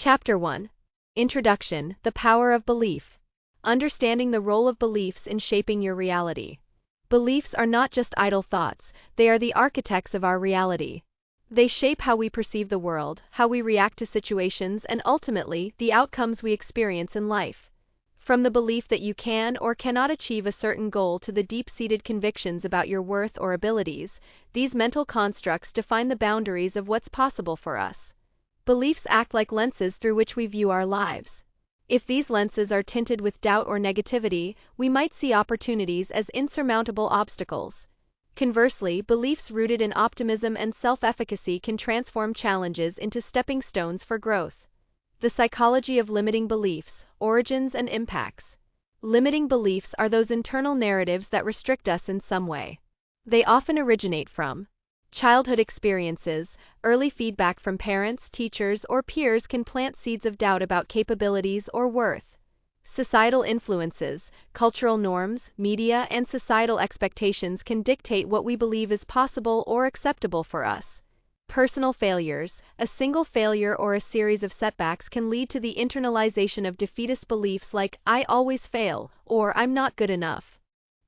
Chapter 1. Introduction: The Power of Belief. Understanding the role of beliefs in shaping your reality. Beliefs are not just idle thoughts, they are the architects of our reality. They shape how we perceive the world, how we react to situations, and ultimately, the outcomes we experience in life. From the belief that you can or cannot achieve a certain goal to the deep-seated convictions about your worth or abilities, these mental constructs define the boundaries of what's possible for us. Beliefs act like lenses through which we view our lives. If these lenses are tinted with doubt or negativity, we might see opportunities as insurmountable obstacles. Conversely, beliefs rooted in optimism and self-efficacy can transform challenges into stepping stones for growth. The psychology of limiting beliefs, origins and impacts. Limiting beliefs are those internal narratives that restrict us in some way. They often originate from childhood experiences. Early feedback from parents, teachers, or peers can plant seeds of doubt about capabilities or worth. Societal influences, cultural norms, media, and societal expectations can dictate what we believe is possible or acceptable for us. Personal failures, a single failure or a series of setbacks can lead to the internalization of defeatist beliefs like "I always fail" or "I'm not good enough."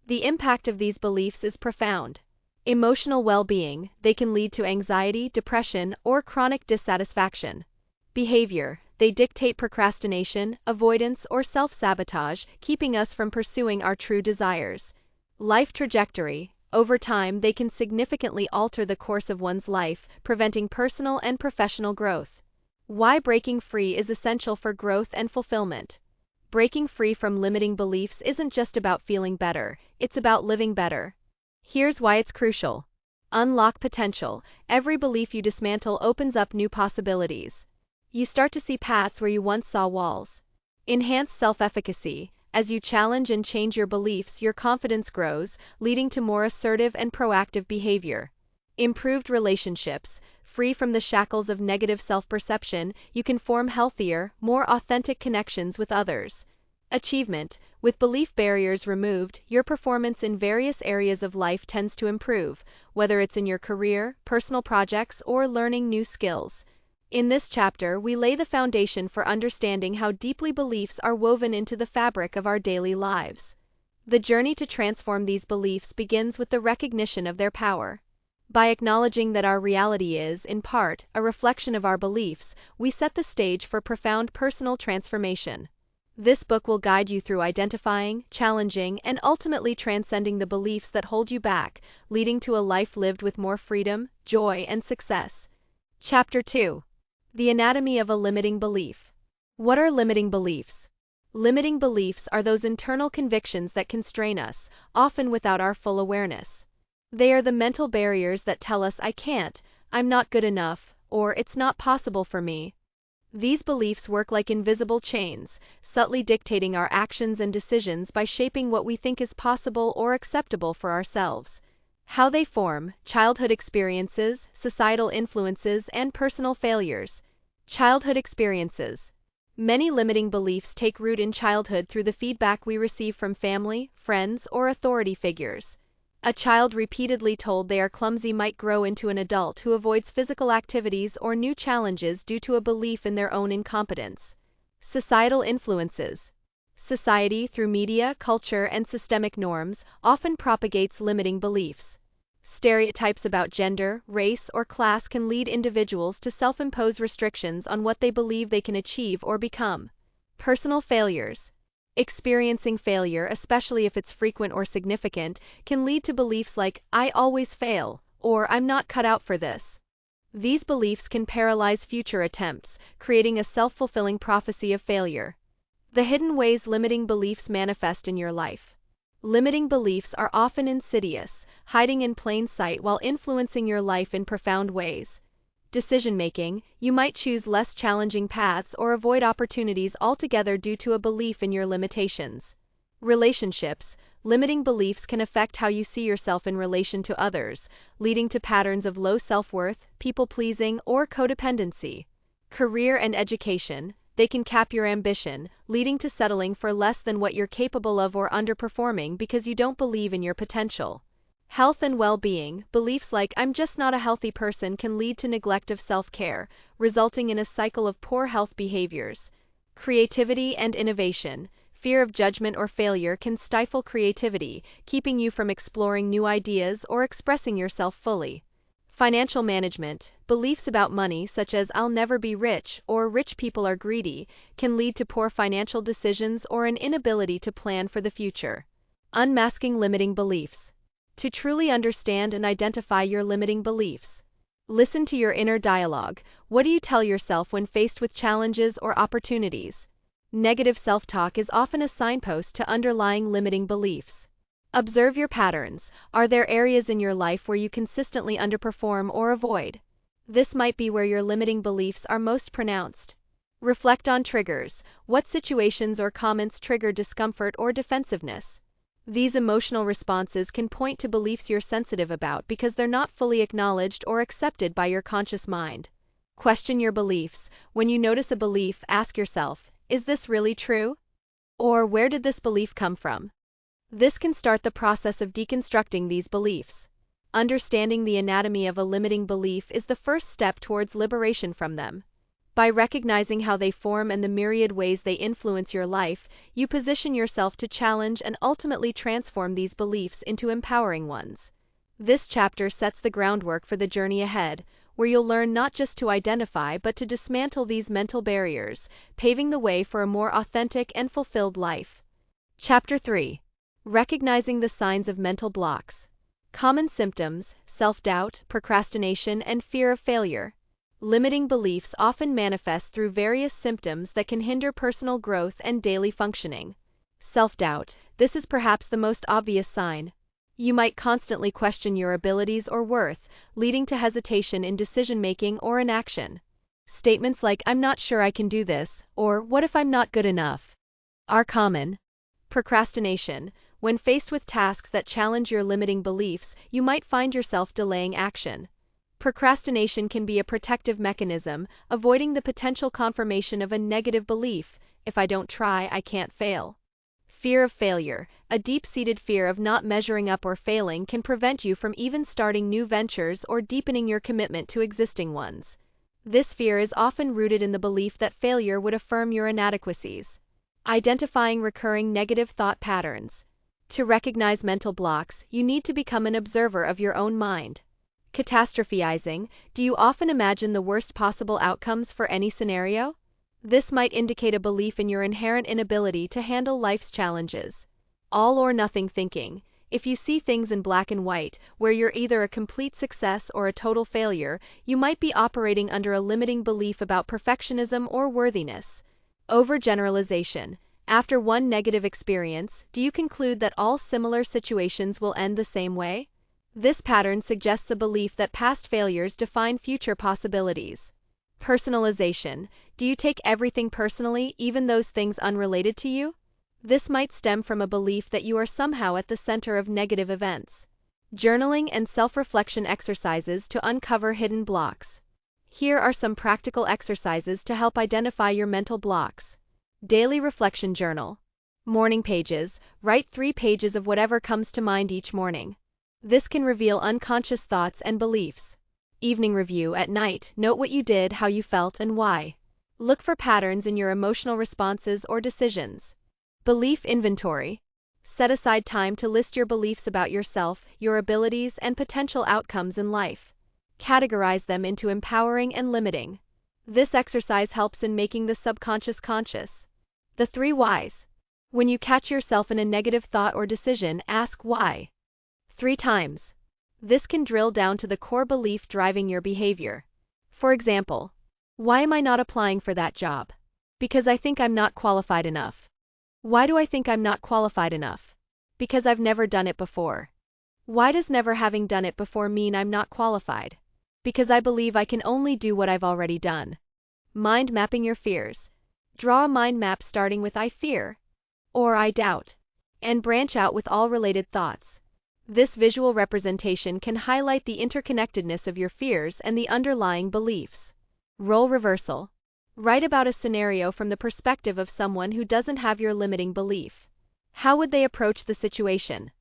The impact of these beliefs is profound. Emotional well-being, they can lead to anxiety, depression, or chronic dissatisfaction. Behavior, they dictate procrastination, avoidance, or self-sabotage, keeping us from pursuing our true desires. Life trajectory, over time they can significantly alter the course of one's life, preventing personal and professional growth. Why breaking free is essential for growth and fulfillment. Breaking free from limiting beliefs isn't just about feeling better, it's about living better. Here's why it's crucial. Unlock potential. Every belief you dismantle opens up new possibilities. You start to see paths where you once saw walls. Enhance self-efficacy. As you challenge and change your beliefs, your confidence grows, leading to more assertive and proactive behavior. Improved relationships. Free from the shackles of negative self-perception, you can form healthier, more authentic connections with others. Achievement. With belief barriers removed, your performance in various areas of life tends to improve, whether it's in your career, personal projects, or learning new skills. In this chapter, we lay the foundation for understanding how deeply beliefs are woven into the fabric of our daily lives. The journey to transform these beliefs begins with the recognition of their power. By acknowledging that our reality is, in part, a reflection of our beliefs, we set the stage for profound personal transformation. This book will guide you through identifying, challenging, and ultimately transcending the beliefs that hold you back, leading to a life lived with more freedom, joy, and success. Chapter 2. The Anatomy of a Limiting Belief. What are limiting beliefs? Limiting beliefs are those internal convictions that constrain us, often without our full awareness. They are the mental barriers that tell us "I can't," "I'm not good enough," or "it's not possible for me." These beliefs work like invisible chains, subtly dictating our actions and decisions by shaping what we think is possible or acceptable for ourselves. How they form: childhood experiences, societal influences, and personal failures. Childhood experiences. Many limiting beliefs take root in childhood through the feedback we receive from family, friends, or authority figures. A child repeatedly told they are clumsy might grow into an adult who avoids physical activities or new challenges due to a belief in their own incompetence. Societal influences. Society, through media, culture, and systemic norms, often propagates limiting beliefs. Stereotypes about gender, race, or class can lead individuals to self-impose restrictions on what they believe they can achieve or become. Personal failures. Experiencing failure, especially if it's frequent or significant, can lead to beliefs like "I always fail" or "I'm not cut out for this." These beliefs can paralyze future attempts, creating a self-fulfilling prophecy of failure. The hidden ways limiting beliefs manifest in your life. Limiting beliefs are often insidious, hiding in plain sight while influencing your life in profound ways. Decision-making. You might choose less challenging paths or avoid opportunities altogether due to a belief in your limitations. Relationships. Limiting beliefs can affect how you see yourself in relation to others, leading to patterns of low self-worth, people-pleasing, or codependency. Career and education. They can cap your ambition, leading to settling for less than what you're capable of or underperforming because you don't believe in your potential. Health and well-being. Beliefs like "I'm just not a healthy person" can lead to neglect of self-care, resulting in a cycle of poor health behaviors. Creativity and innovation. Fear of judgment or failure can stifle creativity, keeping you from exploring new ideas or expressing yourself fully. Financial management. Beliefs about money such as "I'll never be rich" or "rich people are greedy" can lead to poor financial decisions or an inability to plan for the future. Unmasking limiting beliefs. To truly understand and identify your limiting beliefs, listen to your inner dialogue. What do you tell yourself when faced with challenges or opportunities? Negative self-talk is often a signpost to underlying limiting beliefs. Observe your patterns. Are there areas in your life where you consistently underperform or avoid? This might be where your limiting beliefs are most pronounced. Reflect on triggers. What situations or comments trigger discomfort or defensiveness? These emotional responses can point to beliefs you're sensitive about because they're not fully acknowledged or accepted by your conscious mind. Question your beliefs. When you notice a belief, ask yourself, "Is this really true?" Or "Where did this belief come from?" This can start the process of deconstructing these beliefs. Understanding the anatomy of a limiting belief is the first step towards liberation from them. By recognizing how they form and the myriad ways they influence your life, you position yourself to challenge and ultimately transform these beliefs into empowering ones. This chapter sets the groundwork for the journey ahead, where you'll learn not just to identify but to dismantle these mental barriers, paving the way for a more authentic and fulfilled life. Chapter 3. Recognizing the signs of mental blocks. Common symptoms: self-doubt, procrastination, and fear of failure. Limiting beliefs often manifest through various symptoms that can hinder personal growth and daily functioning. Self-doubt. This is perhaps the most obvious sign. You might constantly question your abilities or worth, leading to hesitation in decision-making or inaction. Statements like "I'm not sure I can do this" or "What if I'm not good enough?" are common. Procrastination. When faced with tasks that challenge your limiting beliefs, you might find yourself delaying action. Procrastination can be a protective mechanism, avoiding the potential confirmation of a negative belief: "If I don't try, I can't fail." Fear of failure. A deep-seated fear of not measuring up or failing can prevent you from even starting new ventures or deepening your commitment to existing ones. This fear is often rooted in the belief that failure would affirm your inadequacies. Identifying recurring negative thought patterns. To recognize mental blocks, you need to become an observer of your own mind. Catastrophizing. Do you often imagine the worst possible outcomes for any scenario? This might indicate a belief in your inherent inability to handle life's challenges. All or nothing thinking. If you see things in black and white, where you're either a complete success or a total failure, you might be operating under a limiting belief about perfectionism or worthiness. Overgeneralization. After one negative experience, do you conclude that all similar situations will end the same way? This pattern suggests a belief that past failures define future possibilities. Personalization. Do you take everything personally, even those things unrelated to you? This might stem from a belief that you are somehow at the center of negative events. Journaling and self-reflection exercises to uncover hidden blocks. Here are some practical exercises to help identify your mental blocks. Daily reflection journal. Morning pages. Write 3 pages of whatever comes to mind each morning. This can reveal unconscious thoughts and beliefs. Evening review. At night, note what you did, how you felt, and why. Look for patterns in your emotional responses or decisions. Belief inventory. Set aside time to list your beliefs about yourself, your abilities, and potential outcomes in life. Categorize them into empowering and limiting. This exercise helps in making the subconscious conscious. The 3 whys. When you catch yourself in a negative thought or decision, ask why 3 times. This can drill down to the core belief driving your behavior. For example, why am I not applying for that job? Because I think I'm not qualified enough. Why do I think I'm not qualified enough? Because I've never done it before. Why does never having done it before mean I'm not qualified? Because I believe I can only do what I've already done. Mind mapping your fears. Draw a mind map starting with "I fear" or "I doubt" and branch out with all related thoughts. This visual representation can highlight the interconnectedness of your fears and the underlying beliefs. Role reversal. Write about a scenario from the perspective of someone who doesn't have your limiting belief. How would they approach the situation?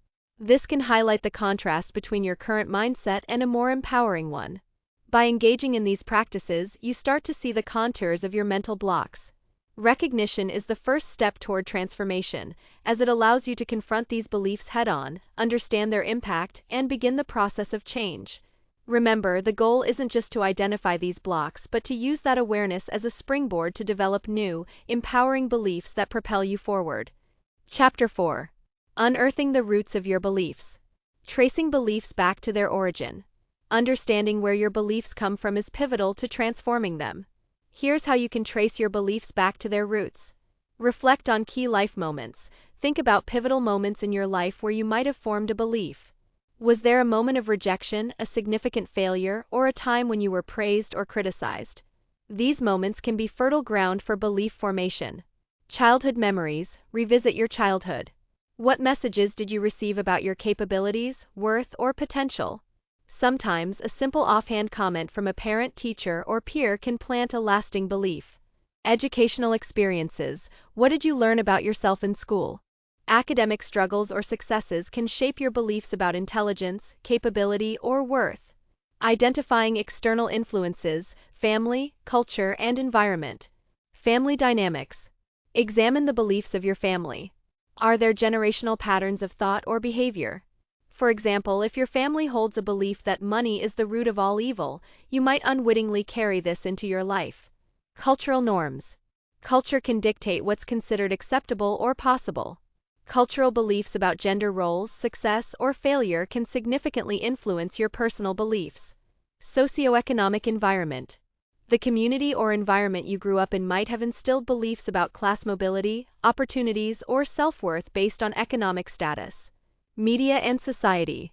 This can highlight the contrast between your current mindset and a more empowering one. By engaging in these practices, you start to see the contours of your mental blocks. Recognition is the first step toward transformation, as it allows you to confront these beliefs head-on, understand their impact, and begin the process of change. Remember, the goal isn't just to identify these blocks, but to use that awareness as a springboard to develop new, empowering beliefs that propel you forward. Chapter 4. Unearthing the roots of your beliefs. Tracing beliefs back to their origin. Understanding where your beliefs come from is pivotal to transforming them. Here's how you can trace your beliefs back to their roots. Reflect on key life moments. Think about pivotal moments in your life where you might have formed a belief. Was there a moment of rejection, a significant failure, or a time when you were praised or criticized? These moments can be fertile ground for belief formation. Childhood memories. Revisit your childhood. What messages did you receive about your capabilities, worth, or potential? Sometimes, a simple offhand comment from a parent, teacher, or peer can plant a lasting belief. Educational experiences. What did you learn about yourself in school? Academic struggles or successes can shape your beliefs about intelligence, capability, or worth. Identifying external influences, family, culture, and environment. Family dynamics. Examine the beliefs of your family. Are there generational patterns of thought or behavior? For example, if your family holds a belief that money is the root of all evil, you might unwittingly carry this into your life. Cultural norms. Culture can dictate what's considered acceptable or possible. Cultural beliefs about gender roles, success, or failure can significantly influence your personal beliefs. Socioeconomic environment. The community or environment you grew up in might have instilled beliefs about class mobility, opportunities, or self-worth based on economic status. Media and society.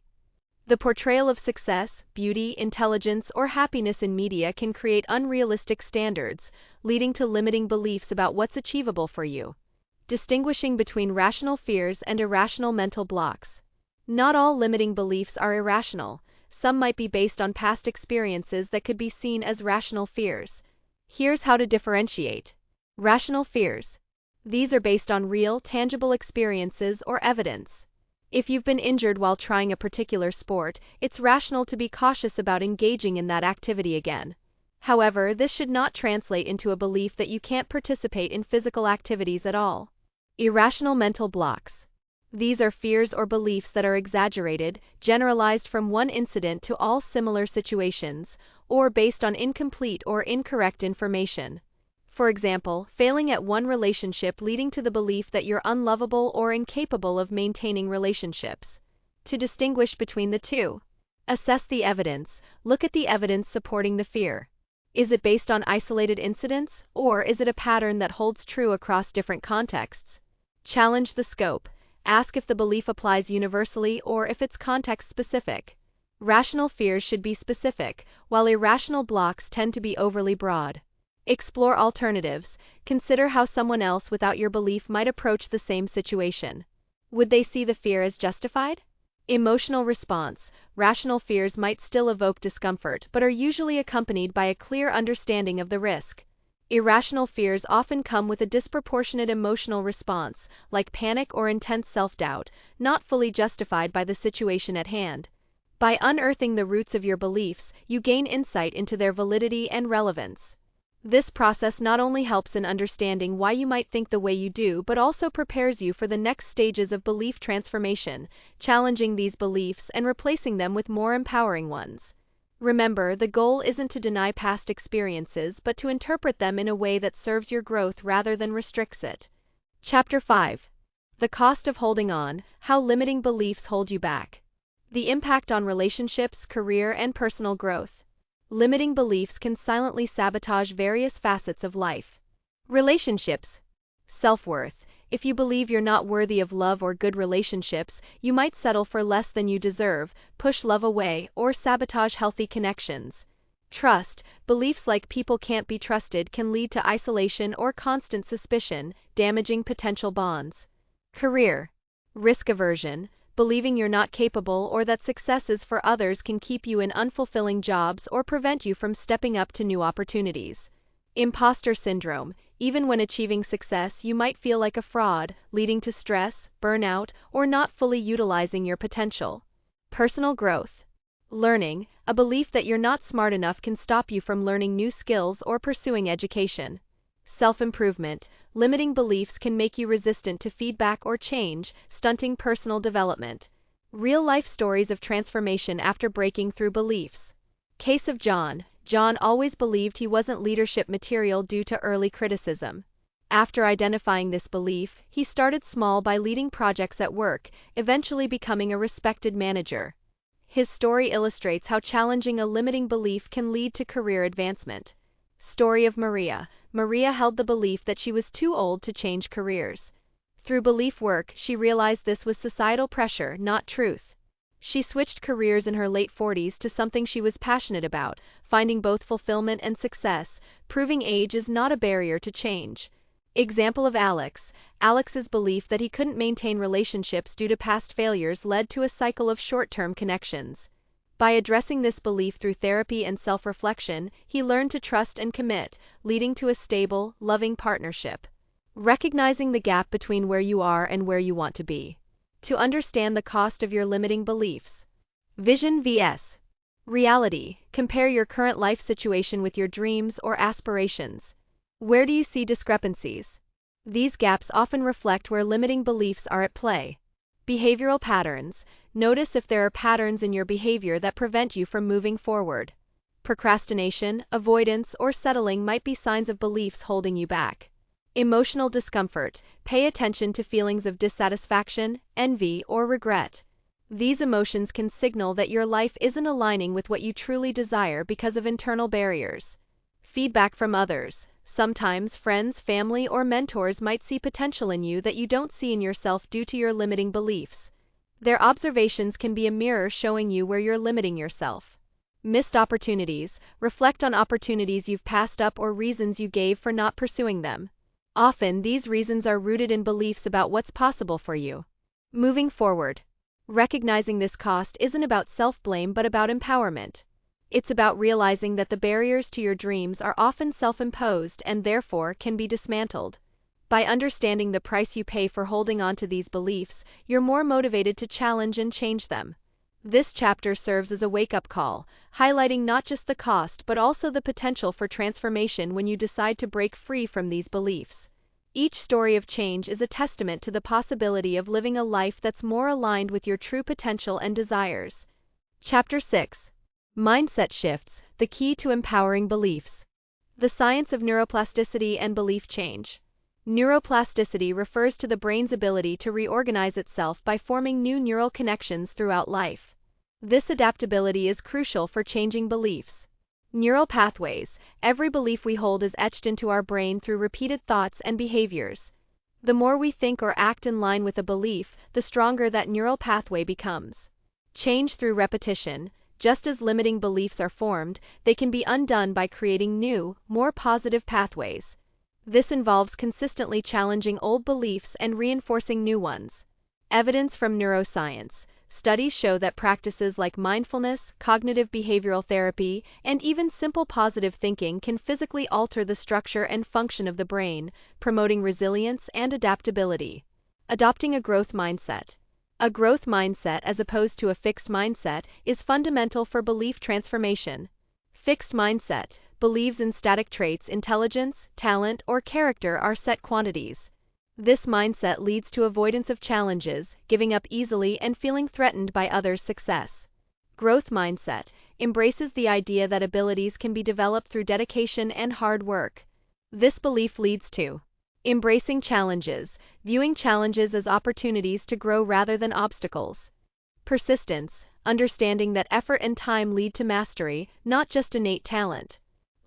The portrayal of success, beauty, intelligence, or happiness in media can create unrealistic standards, leading to limiting beliefs about what's achievable for you. Distinguishing between rational fears and irrational mental blocks. Not all limiting beliefs are irrational. Some might be based on past experiences that could be seen as rational fears. Here's how to differentiate. Rational fears. These are based on real, tangible experiences or evidence. If you've been injured while trying a particular sport, it's rational to be cautious about engaging in that activity again. However, this should not translate into a belief that you can't participate in physical activities at all. Irrational mental blocks. These are fears or beliefs that are exaggerated, generalized from one incident to all similar situations, or based on incomplete or incorrect information. For example, failing at one relationship leading to the belief that you're unlovable or incapable of maintaining relationships. To distinguish between the two. Assess the evidence. Look at the evidence supporting the fear. Is it based on isolated incidents, or is it a pattern that holds true across different contexts? Challenge the scope. Ask if the belief applies universally or if it's context-specific. Rational fears should be specific, while irrational blocks tend to be overly broad. Explore alternatives. Consider how someone else without your belief might approach the same situation. Would they see the fear as justified? Emotional response. Rational fears might still evoke discomfort, but are usually accompanied by a clear understanding of the risk. Irrational fears often come with a disproportionate emotional response, like panic or intense self-doubt, not fully justified by the situation at hand. By unearthing the roots of your beliefs, you gain insight into their validity and relevance. This process not only helps in understanding why you might think the way you do, but also prepares you for the next stages of belief transformation, challenging these beliefs and replacing them with more empowering ones. Remember, the goal isn't to deny past experiences, but to interpret them in a way that serves your growth rather than restricts it. Chapter 5. The cost of holding on, how limiting beliefs hold you back. The impact on relationships, career, and personal growth. Limiting beliefs can silently sabotage various facets of life. Relationships. Self-worth. If you believe you're not worthy of love or good relationships, you might settle for less than you deserve, push love away, or sabotage healthy connections. Trust. Beliefs like people can't be trusted can lead to isolation or constant suspicion, damaging potential bonds. Career. Risk aversion. Believing you're not capable or that success is for others can keep you in unfulfilling jobs or prevent you from stepping up to new opportunities. Imposter syndrome. Even when achieving success, you might feel like a fraud, leading to stress, burnout, or not fully utilizing your potential. Personal growth. Learning. A belief that you're not smart enough can stop you from learning new skills or pursuing education. Self-improvement. Limiting beliefs can make you resistant to feedback or change, stunting personal development. Real-life stories of transformation after breaking through beliefs. Case of John. John always believed he wasn't leadership material due to early criticism. After identifying this belief, he started small by leading projects at work, eventually becoming a respected manager. His story illustrates how challenging a limiting belief can lead to career advancement. Story of Maria. Maria held the belief that she was too old to change careers. Through belief work, she realized this was societal pressure, not truth. She switched careers in her late 40s to something she was passionate about, finding both fulfillment and success, proving age is not a barrier to change. Example of Alex. Alex's belief that he couldn't maintain relationships due to past failures led to a cycle of short-term connections. By addressing this belief through therapy and self-reflection, he learned to trust and commit, leading to a stable, loving partnership. Recognizing the gap between where you are and where you want to be. To understand the cost of your limiting beliefs. Vision vs. reality. Compare your current life situation with your dreams or aspirations. Where do you see discrepancies? These gaps often reflect where limiting beliefs are at play. Behavioral patterns. Notice if there are patterns in your behavior that prevent you from moving forward. Procrastination, avoidance, or settling might be signs of beliefs holding you back. Emotional discomfort. Pay attention to feelings of dissatisfaction, envy, or regret. These emotions can signal that your life isn't aligning with what you truly desire because of internal barriers. Feedback from others. Sometimes friends, family, or mentors might see potential in you that you don't see in yourself due to your limiting beliefs. Their observations can be a mirror showing you where you're limiting yourself. Missed opportunities. Reflect on opportunities you've passed up or reasons you gave for not pursuing them. Often, these reasons are rooted in beliefs about what's possible for you. Moving forward. Recognizing this cost isn't about self-blame but about empowerment. It's about realizing that the barriers to your dreams are often self-imposed and therefore can be dismantled. By understanding the price you pay for holding on to these beliefs, you're more motivated to challenge and change them. This chapter serves as a wake-up call, highlighting not just the cost but also the potential for transformation when you decide to break free from these beliefs. Each story of change is a testament to the possibility of living a life that's more aligned with your true potential and desires. Chapter 6. Mindset Shifts, the Key to Empowering Beliefs. The Science of Neuroplasticity and Belief Change. Neuroplasticity refers to the brain's ability to reorganize itself by forming new neural connections throughout life. This adaptability is crucial for changing beliefs. Neural pathways. Every belief we hold is etched into our brain through repeated thoughts and behaviors. The more we think or act in line with a belief, the stronger that neural pathway becomes. Change through repetition. Just as limiting beliefs are formed, they can be undone by creating new, more positive pathways. This involves consistently challenging old beliefs and reinforcing new ones. Evidence from neuroscience. Studies show that practices like mindfulness, cognitive behavioral therapy, and even simple positive thinking can physically alter the structure and function of the brain, promoting resilience and adaptability. Adopting a growth mindset. A growth mindset, as opposed to a fixed mindset, is fundamental for belief transformation. Fixed mindset believes in static traits, intelligence, talent, or character are set quantities. This mindset leads to avoidance of challenges, giving up easily, and feeling threatened by others' success. Growth mindset embraces the idea that abilities can be developed through dedication and hard work. This belief leads to embracing challenges, viewing challenges as opportunities to grow rather than obstacles. Persistence, understanding that effort and time lead to mastery, not just innate talent.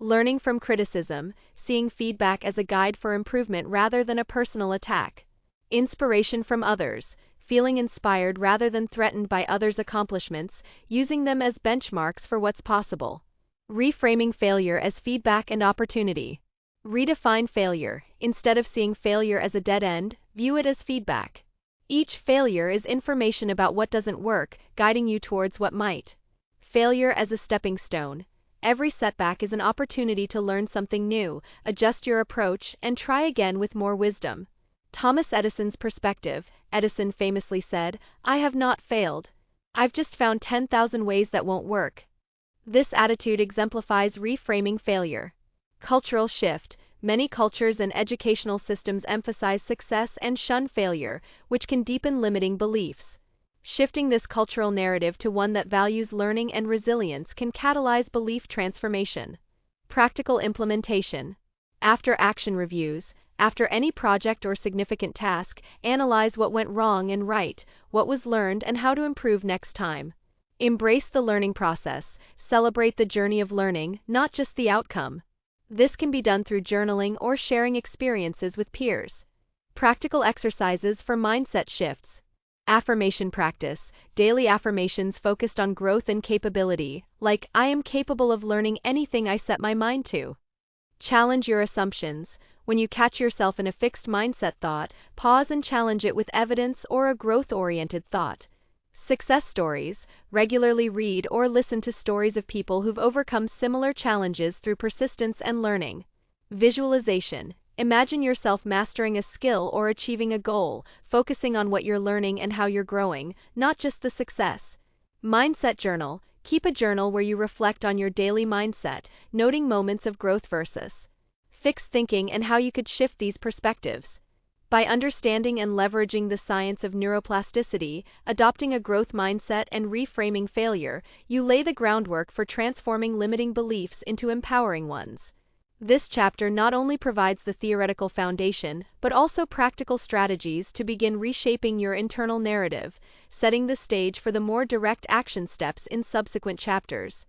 Learning from criticism, seeing feedback as a guide for improvement rather than a personal attack. Inspiration from others, feeling inspired rather than threatened by others' accomplishments, using them as benchmarks for what's possible. Reframing failure as feedback and opportunity. Redefine failure. Instead of seeing failure as a dead end, view it as feedback. Each failure is information about what doesn't work, guiding you towards what might. Failure as a stepping stone. Every setback is an opportunity to learn something new, adjust your approach, and try again with more wisdom. Thomas Edison's perspective. Edison famously said, "I have not failed. I've just found 10,000 ways that won't work." This attitude exemplifies reframing failure. Cultural shift. Many cultures and educational systems emphasize success and shun failure, which can deepen limiting beliefs. Shifting this cultural narrative to one that values learning and resilience can catalyze belief transformation. Practical implementation. After action reviews, after any project or significant task, analyze what went wrong and right, what was learned and how to improve next time. Embrace the learning process, celebrate the journey of learning, not just the outcome. This can be done through journaling or sharing experiences with peers. Practical exercises for mindset shifts. Affirmation practice. Daily affirmations focused on growth and capability, like "I am capable of learning anything I set my mind to." Challenge your assumptions. When you catch yourself in a fixed mindset thought, pause and challenge it with evidence or a growth-oriented thought. Success stories. Regularly read or listen to stories of people who've overcome similar challenges through persistence and learning. Visualization. Imagine yourself mastering a skill or achieving a goal, focusing on what you're learning and how you're growing, not just the success. Mindset journal. Keep a journal where you reflect on your daily mindset, noting moments of growth versus fixed thinking and how you could shift these perspectives. By understanding and leveraging the science of neuroplasticity, adopting a growth mindset, and reframing failure, you lay the groundwork for transforming limiting beliefs into empowering ones. This chapter not only provides the theoretical foundation, but also practical strategies to begin reshaping your internal narrative, setting the stage for the more direct action steps in subsequent chapters.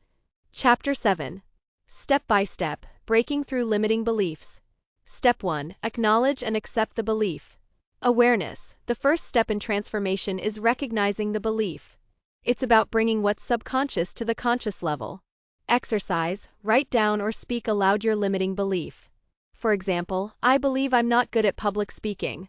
Chapter 7. Step by Step, Breaking Through Limiting Beliefs. Step 1. Acknowledge and accept the belief. Awareness. The first step in transformation is recognizing the belief. It's about bringing what's subconscious to the conscious level. Exercise. Write down or speak aloud your limiting belief. For example, "I believe I'm not good at public speaking."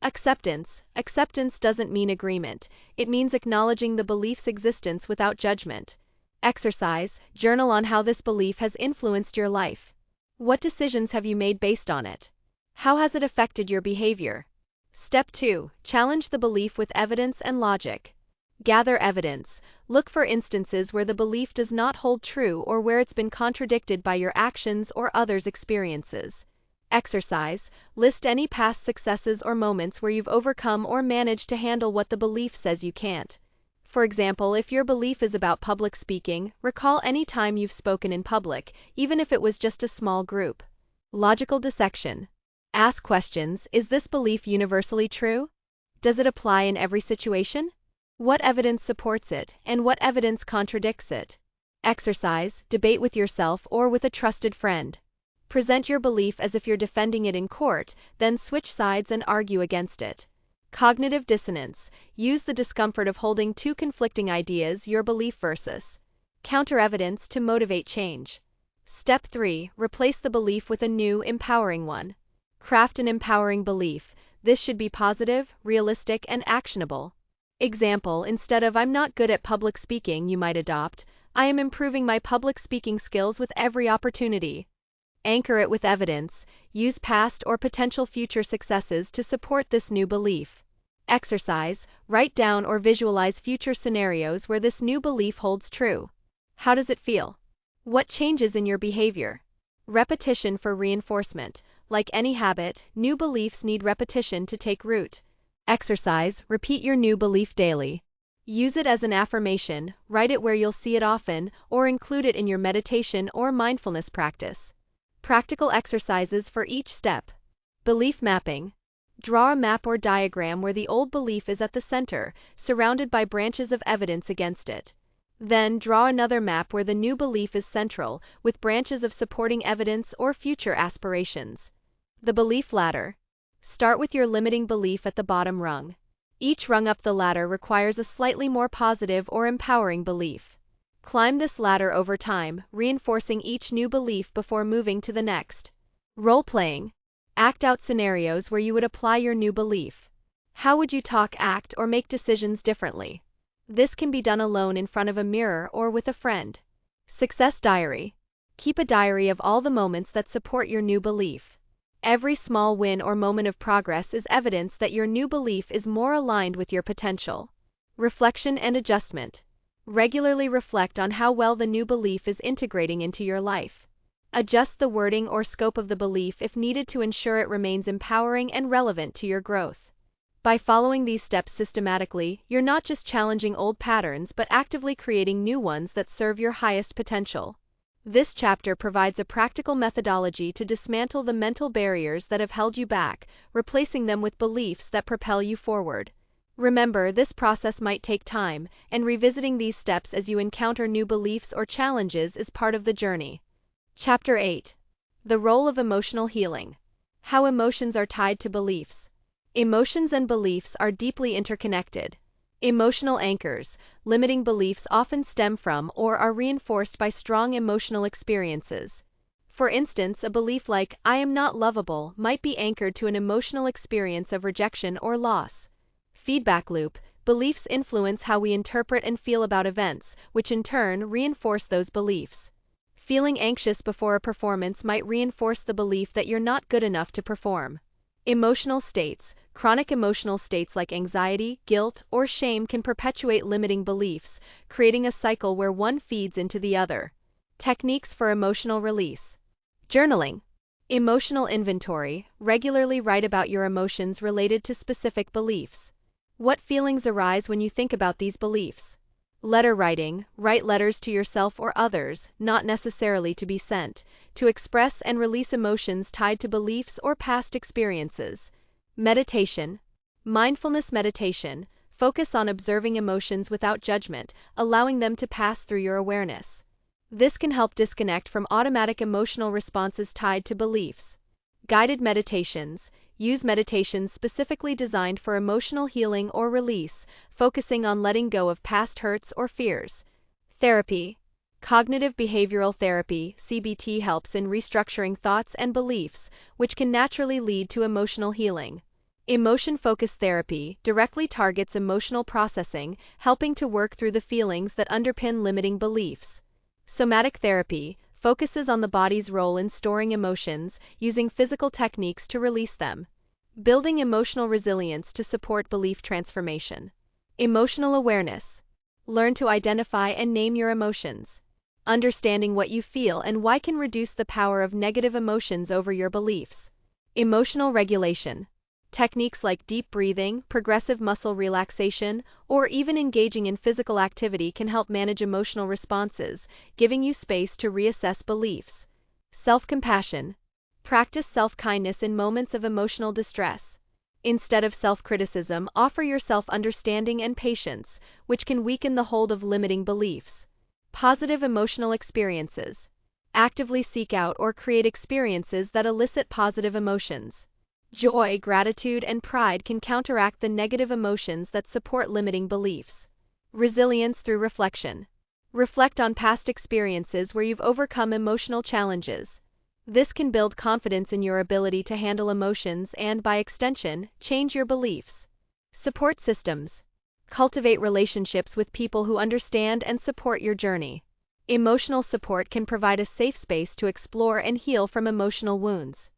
Acceptance. Acceptance doesn't mean agreement. It means acknowledging the belief's existence without judgment. Exercise. Journal on how this belief has influenced your life. What decisions have you made based on it? How has it affected your behavior? Step 2. Challenge the belief with evidence and logic. Gather evidence. Look for instances where the belief does not hold true or where it's been contradicted by your actions or others' experiences. Exercise. List any past successes or moments where you've overcome or managed to handle what the belief says you can't. For example, if your belief is about public speaking, recall any time you've spoken in public, even if it was just a small group. Logical dissection. Ask questions. Is this belief universally true? Does it apply in every situation? What evidence supports it, and what evidence contradicts it? Exercise. Debate with yourself or with a trusted friend. Present your belief as if you're defending it in court, then switch sides and argue against it. Cognitive dissonance. Use the discomfort of holding two conflicting ideas, your belief versus counter-evidence, to motivate change. Step 3. Replace the belief with a new, empowering one. Craft an empowering belief. This should be positive, realistic, and actionable. Example, instead of "I'm not good at public speaking," you might adopt, "I am improving my public speaking skills with every opportunity." Anchor it with evidence. Use past or potential future successes to support this new belief. Exercise. Write down or visualize future scenarios where this new belief holds true. How does it feel? What changes in your behavior? Repetition for reinforcement. Like any habit, new beliefs need repetition to take root. Exercise. Repeat your new belief daily. Use it as an affirmation, write it where you'll see it often, or include it in your meditation or mindfulness practice. Practical exercises for each step. Belief mapping. Draw a map or diagram where the old belief is at the center, surrounded by branches of evidence against it. Then draw another map where the new belief is central, with branches of supporting evidence or future aspirations. The belief ladder. Start with your limiting belief at the bottom rung. Each rung up the ladder requires a slightly more positive or empowering belief. Climb this ladder over time, reinforcing each new belief before moving to the next. Role-playing. Act out scenarios where you would apply your new belief. How would you talk, act, or make decisions differently? This can be done alone in front of a mirror or with a friend. Success diary. Keep a diary of all the moments that support your new belief. Every small win or moment of progress is evidence that your new belief is more aligned with your potential. Reflection and adjustment. Regularly reflect on how well the new belief is integrating into your life. Adjust the wording or scope of the belief if needed to ensure it remains empowering and relevant to your growth. By following these steps systematically, you're not just challenging old patterns but actively creating new ones that serve your highest potential. This chapter provides a practical methodology to dismantle the mental barriers that have held you back, replacing them with beliefs that propel you forward. Remember, this process might take time, and revisiting these steps as you encounter new beliefs or challenges is part of the journey. Chapter 8. The role of emotional healing. How emotions are tied to beliefs. Emotions and beliefs are deeply interconnected. Emotional anchors, limiting beliefs often stem from or are reinforced by strong emotional experiences. For instance, a belief like, "I am not lovable," might be anchored to an emotional experience of rejection or loss. Feedback loop. Beliefs influence how we interpret and feel about events, which in turn reinforce those beliefs. Feeling anxious before a performance might reinforce the belief that you're not good enough to perform. Emotional states. Chronic emotional states like anxiety, guilt, or shame can perpetuate limiting beliefs, creating a cycle where one feeds into the other. Techniques for emotional release. Journaling. Emotional inventory. Regularly write about your emotions related to specific beliefs. What feelings arise when you think about these beliefs? Letter writing. Write letters to yourself or others, not necessarily to be sent, to express and release emotions tied to beliefs or past experiences. Meditation. Mindfulness meditation. Focus on observing emotions without judgment, allowing them to pass through your awareness. This can help disconnect from automatic emotional responses tied to beliefs. Guided meditations. Use meditations specifically designed for emotional healing or release, focusing on letting go of past hurts or fears. Therapy. Cognitive behavioral therapy, CBT, helps in restructuring thoughts and beliefs, which can naturally lead to emotional healing. Emotion-focused therapy directly targets emotional processing, helping to work through the feelings that underpin limiting beliefs. Somatic therapy focuses on the body's role in storing emotions, using physical techniques to release them. Building emotional resilience to support belief transformation. Emotional awareness. Learn to identify and name your emotions. Understanding what you feel and why can reduce the power of negative emotions over your beliefs. Emotional regulation. Techniques like deep breathing, progressive muscle relaxation, or even engaging in physical activity can help manage emotional responses, giving you space to reassess beliefs. Self-compassion. Practice self-kindness in moments of emotional distress. Instead of self-criticism, offer yourself understanding and patience, which can weaken the hold of limiting beliefs. Positive emotional experiences. Actively seek out or create experiences that elicit positive emotions. Joy, gratitude, and pride can counteract the negative emotions that support limiting beliefs. Resilience through reflection. Reflect on past experiences where you've overcome emotional challenges. This can build confidence in your ability to handle emotions and, by extension, change your beliefs. Support systems. Cultivate relationships with people who understand and support your journey. Emotional support can provide a safe space to explore and heal from emotional wounds.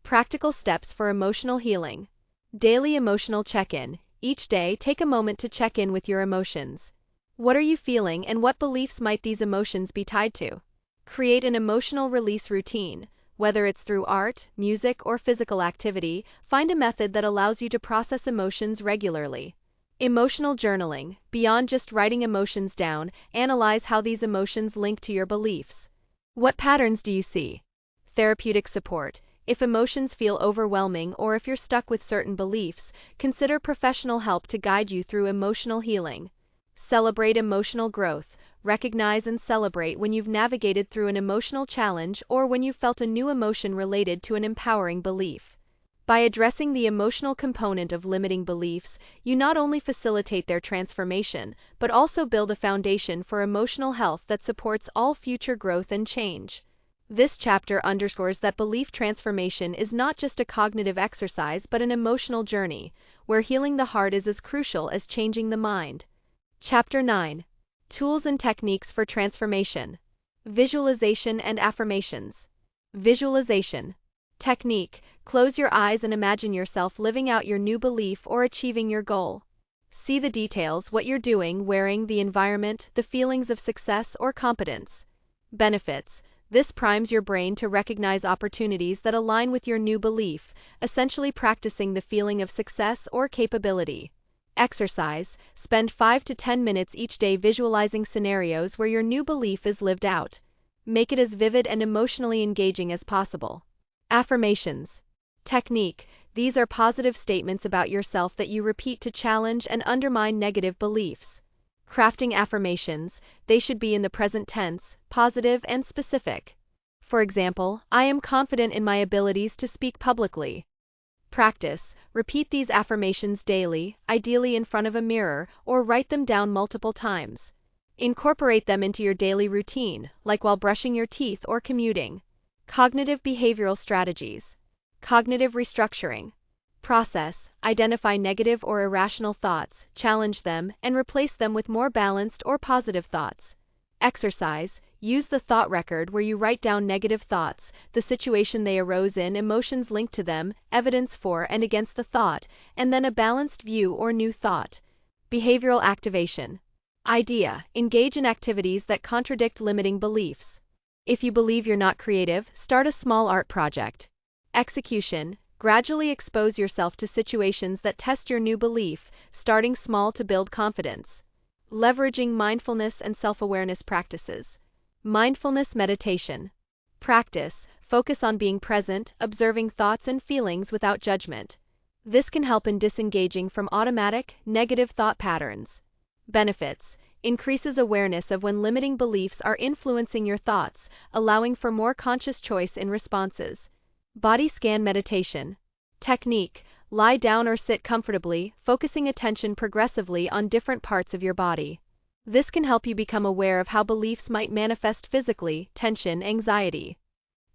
Practical steps for emotional healing. Daily emotional check-in. Each day, take a moment to check in with your emotions. What are you feeling and what beliefs might these emotions be tied to? Create an emotional release routine. Whether it's through art, music, or physical activity, find a method that allows you to process emotions regularly. Emotional journaling. Beyond just writing emotions down, analyze how these emotions link to your beliefs. What patterns do you see? Therapeutic support. If emotions feel overwhelming or if you're stuck with certain beliefs, consider professional help to guide you through emotional healing. Celebrate emotional growth. Recognize and celebrate when you've navigated through an emotional challenge or when you've felt a new emotion related to an empowering belief. By addressing the emotional component of limiting beliefs, you not only facilitate their transformation, but also build a foundation for emotional health that supports all future growth and change. This chapter underscores that belief transformation is not just a cognitive exercise but an emotional journey, where healing the heart is as crucial as changing the mind. Chapter 9. Tools and techniques for transformation. Visualization and affirmations. Visualization. Technique. Close your eyes and imagine yourself living out your new belief or achieving your goal. See the details, what you're doing, wearing, the environment, the feelings of success or competence. Benefits. This primes your brain to recognize opportunities that align with your new belief, essentially practicing the feeling of success or capability. Exercise. Spend 5 to 10 minutes each day visualizing scenarios where your new belief is lived out. Make it as vivid and emotionally engaging as possible. Affirmations. Technique. These are positive statements about yourself that you repeat to challenge and undermine negative beliefs. Crafting affirmations. They should be in the present tense, positive and specific. For example, I am confident in my abilities to speak publicly. Practice. Repeat these affirmations daily, ideally in front of a mirror, or write them down multiple times. Incorporate them into your daily routine, like while brushing your teeth or commuting. Cognitive behavioral strategies. Cognitive restructuring. Process. Identify negative or irrational thoughts, challenge them, and replace them with more balanced or positive thoughts. Exercise. Use the thought record where you write down negative thoughts, the situation they arose in, emotions linked to them, evidence for and against the thought, and then a balanced view or new thought. Behavioral activation. Idea. Engage in activities that contradict limiting beliefs. If you believe you're not creative, start a small art project. Execution. Gradually expose yourself to situations that test your new belief, starting small to build confidence. Leveraging mindfulness and self-awareness practices. Mindfulness meditation. Practice. Focus on being present, observing thoughts and feelings without judgment. This can help in disengaging from automatic, negative thought patterns. Benefits. Increases awareness of when limiting beliefs are influencing your thoughts, allowing for more conscious choice in responses. Body scan meditation. Technique. Lie down or sit comfortably, focusing attention progressively on different parts of your body. This can help you become aware of how beliefs might manifest physically, tension, anxiety.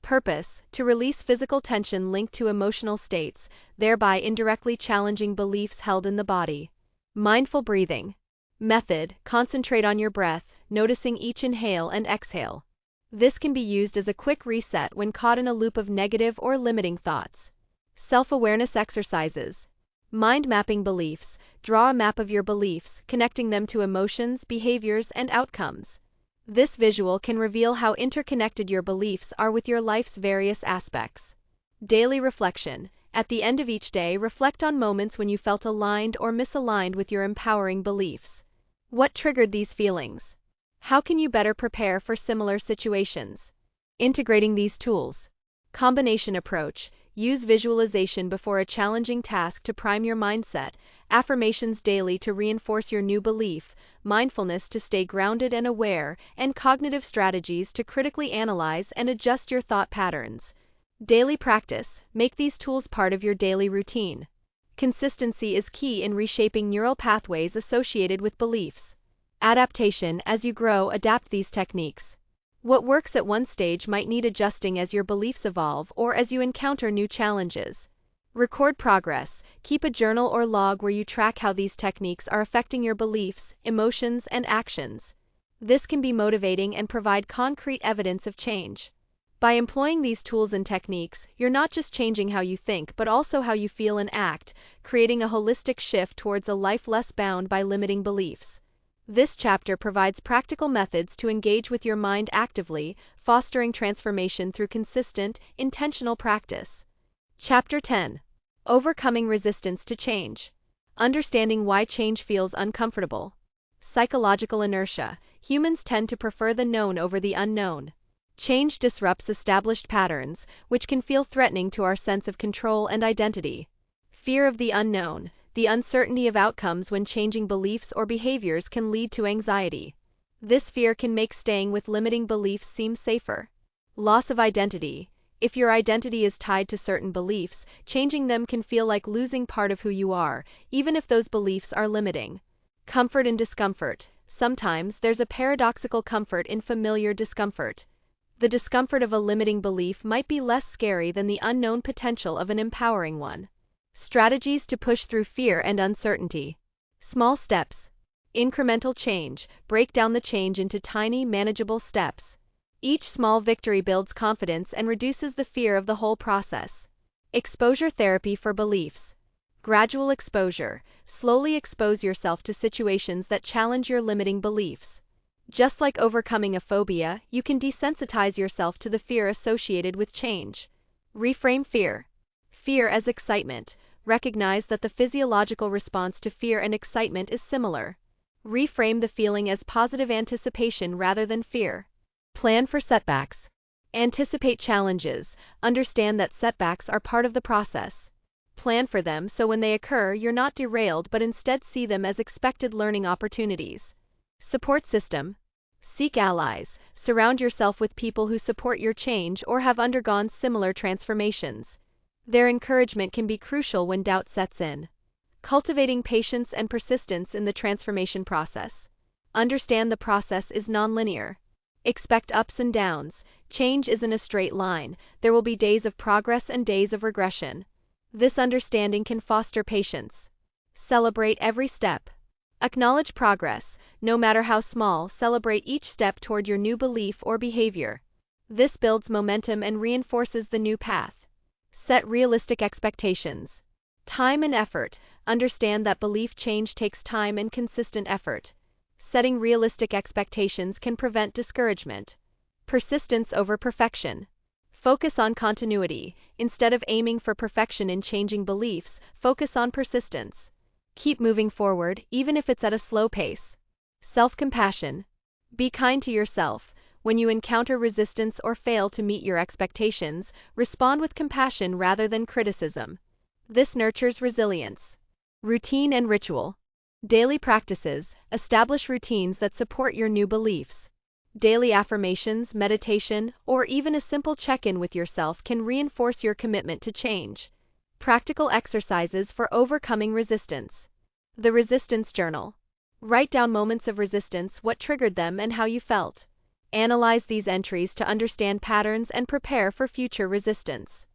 Purpose. To release physical tension linked to emotional states, thereby indirectly challenging beliefs held in the body. Mindful breathing. Method. Concentrate on your breath, noticing each inhale and exhale. This can be used as a quick reset when caught in a loop of negative or limiting thoughts. Self-awareness exercises. Mind mapping beliefs. Draw a map of your beliefs, connecting them to emotions, behaviors, and outcomes. This visual can reveal how interconnected your beliefs are with your life's various aspects. Daily reflection. At the end of each day, reflect on moments when you felt aligned or misaligned with your empowering beliefs. What triggered these feelings? How can you better prepare for similar situations? Integrating these tools. Combination approach. Use visualization before a challenging task to prime your mindset, affirmations daily to reinforce your new belief, mindfulness to stay grounded and aware, and cognitive strategies to critically analyze and adjust your thought patterns. Daily practice. Make these tools part of your daily routine. Consistency is key in reshaping neural pathways associated with beliefs. Adaptation. As you grow, adapt these techniques. What works at one stage might need adjusting as your beliefs evolve or as you encounter new challenges. Record progress. Keep a journal or log where you track how these techniques are affecting your beliefs, emotions, and actions. This can be motivating and provide concrete evidence of change. By employing these tools and techniques, you're not just changing how you think but also how you feel and act, creating a holistic shift towards a life less bound by limiting beliefs. This chapter provides practical methods to engage with your mind actively, fostering transformation through consistent, intentional practice. Chapter 10. Overcoming resistance to change. Understanding why change feels uncomfortable. Psychological inertia. Humans tend to prefer the known over the unknown. Change disrupts established patterns, which can feel threatening to our sense of control and identity. Fear of the unknown. The uncertainty of outcomes when changing beliefs or behaviors can lead to anxiety. This fear can make staying with limiting beliefs seem safer. Loss of identity. If your identity is tied to certain beliefs, changing them can feel like losing part of who you are, even if those beliefs are limiting. Comfort and discomfort. Sometimes there's a paradoxical comfort in familiar discomfort. The discomfort of a limiting belief might be less scary than the unknown potential of an empowering one. Strategies to push through fear and uncertainty. Small steps. Incremental change. Break down the change into tiny, manageable steps. Each small victory builds confidence and reduces the fear of the whole process. Exposure therapy for beliefs. Gradual exposure. Slowly expose yourself to situations that challenge your limiting beliefs. Just like overcoming a phobia, you can desensitize yourself to the fear associated with change. Reframe fear. Fear as excitement. Recognize that the physiological response to fear and excitement is similar. Reframe the feeling as positive anticipation rather than fear. Plan for setbacks. Anticipate challenges. Understand that setbacks are part of the process. Plan for them so when they occur, you're not derailed but instead see them as expected learning opportunities. Support system. Seek allies. Surround yourself with people who support your change or have undergone similar transformations. Their encouragement can be crucial when doubt sets in. Cultivating patience and persistence in the transformation process. Understand the process is nonlinear. Expect ups and downs. Change isn't a straight line. There will be days of progress and days of regression. This understanding can foster patience. Celebrate every step. Acknowledge progress. No matter how small, celebrate each step toward your new belief or behavior. This builds momentum and reinforces the new path. Set realistic expectations. Time and effort. Understand that belief change takes time and consistent effort. Setting realistic expectations can prevent discouragement. Persistence over perfection. Focus on continuity. Instead of aiming for perfection in changing beliefs, focus on persistence. Keep moving forward, even if it's at a slow pace. Self-compassion. Be kind to yourself. When you encounter resistance or fail to meet your expectations, respond with compassion rather than criticism. This nurtures resilience. Routine and ritual. Daily practices. Establish routines that support your new beliefs. Daily affirmations, meditation, or even a simple check-in with yourself can reinforce your commitment to change. Practical exercises for overcoming resistance. The Resistance Journal. Write down moments of resistance, what triggered them, and how you felt. Analyze these entries to understand patterns and prepare for future resistance.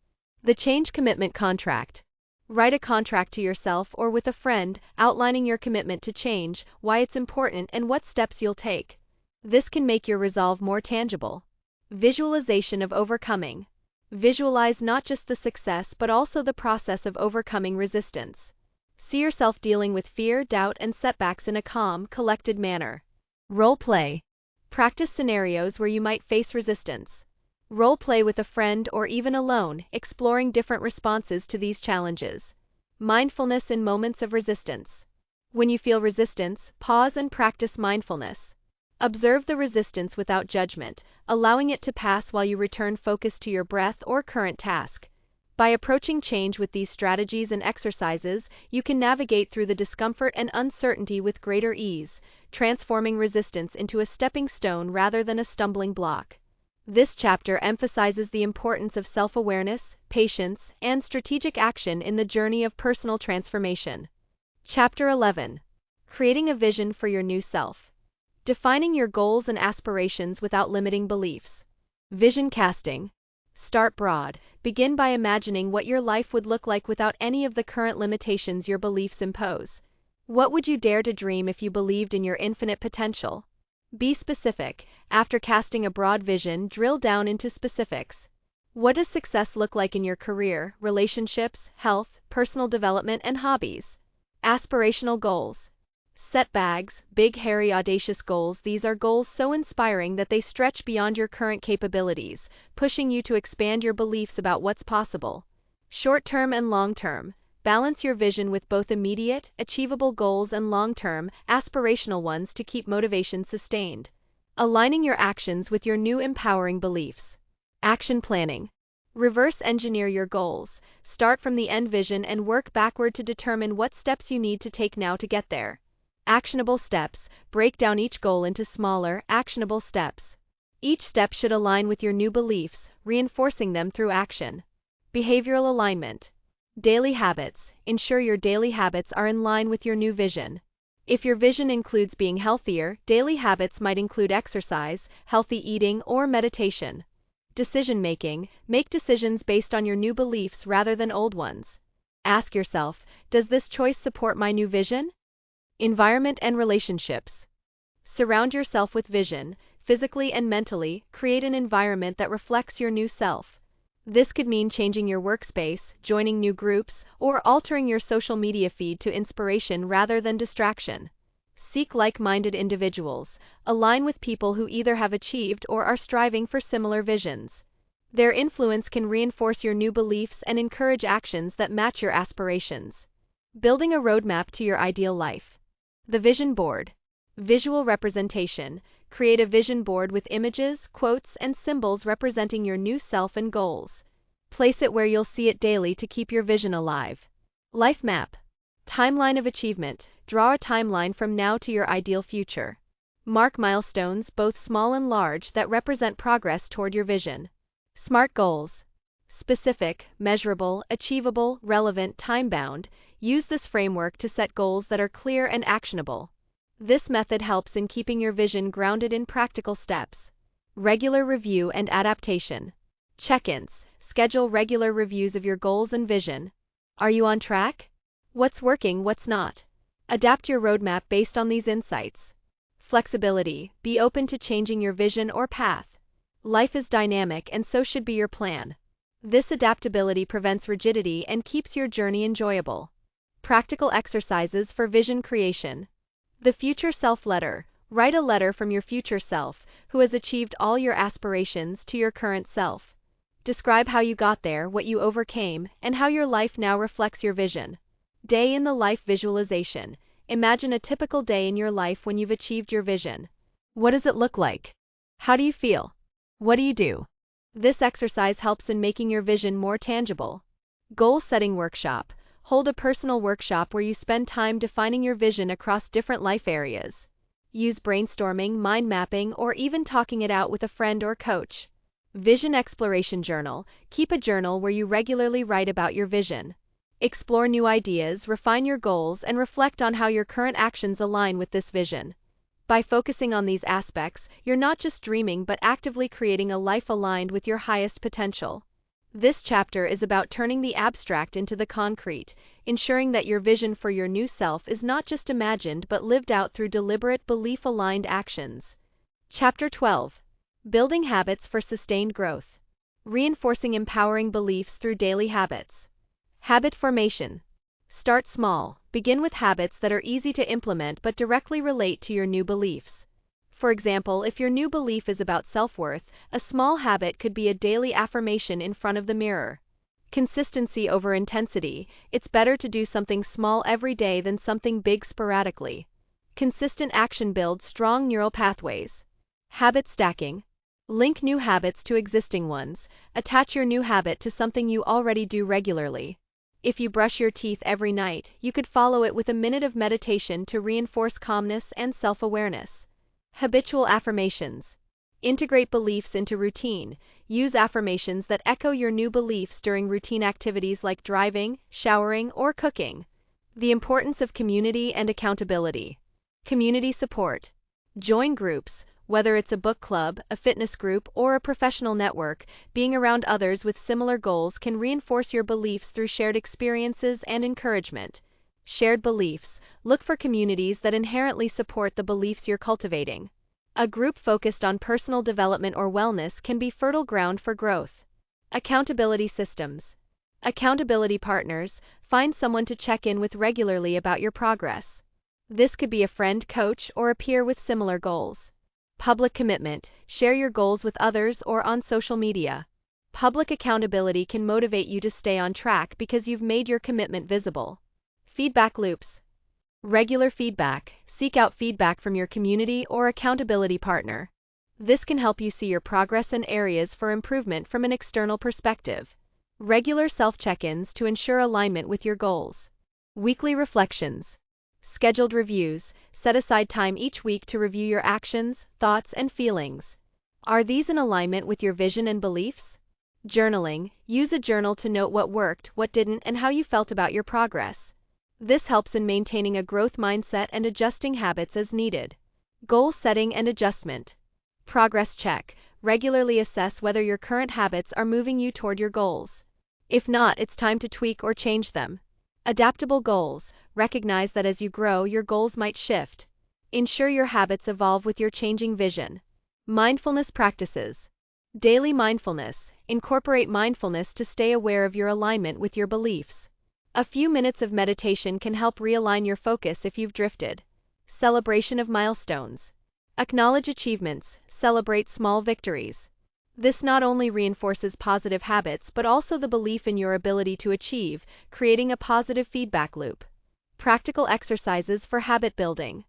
The Change Commitment Contract. Write a contract to yourself or with a friend, outlining your commitment to change, why it's important, and what steps you'll take. This can make your resolve more tangible. Visualization of overcoming. Visualize not just the success but also the process of overcoming resistance. See yourself dealing with fear, doubt, and setbacks in a calm, collected manner. Role play. Practice scenarios where you might face resistance. Role play with a friend or even alone, exploring different responses to these challenges. Mindfulness in moments of resistance. When you feel resistance, pause and practice mindfulness. Observe the resistance without judgment, allowing it to pass while you return focus to your breath or current task. By approaching change with these strategies and exercises, you can navigate through the discomfort and uncertainty with greater ease, transforming resistance into a stepping stone rather than a stumbling block. This chapter emphasizes the importance of self-awareness, patience, and strategic action in the journey of personal transformation. Chapter 11. Creating a vision for your new self. Defining your goals and aspirations without limiting beliefs. Vision casting. Start broad. Begin by imagining what your life would look like without any of the current limitations your beliefs impose. What would you dare to dream if you believed in your infinite potential? Be specific. After casting a broad vision, drill down into specifics. What does success look like in your career, relationships, health, personal development, and hobbies? Aspirational goals. Set bags, big, hairy, audacious goals. These are goals so inspiring that they stretch beyond your current capabilities, pushing you to expand your beliefs about what's possible. Short-term and long-term. Balance your vision with both immediate, achievable goals and long-term, aspirational ones to keep motivation sustained. Aligning your actions with your new empowering beliefs. Action planning. Reverse engineer your goals. Start from the end vision and work backward to determine what steps you need to take now to get there. Actionable steps. Break down each goal into smaller, actionable steps. Each step should align with your new beliefs, reinforcing them through action. Behavioral alignment. Daily habits. Ensure your daily habits are in line with your new vision. If your vision includes being healthier, daily habits might include exercise, healthy eating, or meditation. Decision making. Make decisions based on your new beliefs rather than old ones. Ask yourself, does this choice support my new vision? Environment and relationships. Surround yourself with vision, physically and mentally, create an environment that reflects your new self. This could mean changing your workspace, joining new groups, or altering your social media feed to inspiration rather than distraction. Seek like-minded individuals. Align with people who either have achieved or are striving for similar visions. Their influence can reinforce your new beliefs and encourage actions that match your aspirations. Building a roadmap to your ideal life. The vision board. Visual representation. Create a vision board with images, quotes, and symbols representing your new self and goals. Place it where you'll see it daily to keep your vision alive. Life map. Timeline of achievement. Draw a timeline from now to your ideal future. Mark milestones, both small and large, that represent progress toward your vision. SMART goals. Specific, measurable, achievable, relevant, time-bound. Use this framework to set goals that are clear and actionable. This method helps in keeping your vision grounded in practical steps. Regular review and adaptation. Check-ins. Schedule regular reviews of your goals and vision. Are you on track? What's working, what's not? Adapt your roadmap based on these insights. Flexibility. Be open to changing your vision or path. Life is dynamic, and so should be your plan. This adaptability prevents rigidity and keeps your journey enjoyable. Practical exercises for vision creation. The Future Self Letter. Write a letter from your future self, who has achieved all your aspirations, to your current self. Describe how you got there, what you overcame, and how your life now reflects your vision. Day in the life visualization. Imagine a typical day in your life when you've achieved your vision. What does it look like? How do you feel? What do you do? This exercise helps in making your vision more tangible. Goal setting workshop. Hold a personal workshop where you spend time defining your vision across different life areas. Use brainstorming, mind mapping, or even talking it out with a friend or coach. Vision exploration journal. Keep a journal where you regularly write about your vision. Explore new ideas, refine your goals, and reflect on how your current actions align with this vision. By focusing on these aspects, you're not just dreaming but actively creating a life aligned with your highest potential. This chapter is about turning the abstract into the concrete, ensuring that your vision for your new self is not just imagined but lived out through deliberate, belief-aligned actions. Chapter 12. Building habits for sustained growth. Reinforcing empowering beliefs through daily habits. Habit formation. Start small. Begin with habits that are easy to implement but directly relate to your new beliefs. For example, if your new belief is about self-worth, a small habit could be a daily affirmation in front of the mirror. Consistency over intensity. It's better to do something small every day than something big sporadically. Consistent action builds strong neural pathways. Habit stacking. Link new habits to existing ones. Attach your new habit to something you already do regularly. If you brush your teeth every night, you could follow it with a minute of meditation to reinforce calmness and self-awareness. Habitual affirmations. Integrate beliefs into routine. Use affirmations that echo your new beliefs during routine activities like driving, showering, or cooking. The importance of community and accountability. Community support. Join groups. Whether it's a book club, a fitness group, or a professional network, being around others with similar goals can reinforce your beliefs through shared experiences and encouragement. Shared beliefs. Look for communities that inherently support the beliefs you're cultivating. A group focused on personal development or wellness can be fertile ground for growth. Accountability systems. Accountability partners. Find someone to check in with regularly about your progress. This could be a friend, coach, or a peer with similar goals. Public commitment. Share your goals with others or on social media. Public accountability can motivate you to stay on track because you've made your commitment visible. Feedback loops. Regular feedback. Seek out feedback from your community or accountability partner. This can help you see your progress and areas for improvement from an external perspective. Regular self-check-ins to ensure alignment with your goals. Weekly reflections. Scheduled reviews. Set aside time each week to review your actions, thoughts, and feelings. Are these in alignment with your vision and beliefs? Journaling. Use a journal to note what worked, what didn't, and how you felt about your progress. This helps in maintaining a growth mindset and adjusting habits as needed. Goal setting and adjustment. Progress check. Regularly assess whether your current habits are moving you toward your goals. If not, it's time to tweak or change them. Adaptable goals. Recognize that as you grow, your goals might shift. Ensure your habits evolve with your changing vision. Mindfulness practices. Daily mindfulness. Incorporate mindfulness to stay aware of your alignment with your beliefs. A few minutes of meditation can help realign your focus if you've drifted. Celebration of milestones. Acknowledge achievements, celebrate small victories. This not only reinforces positive habits but also the belief in your ability to achieve, creating a positive feedback loop. Practical exercises for habit building.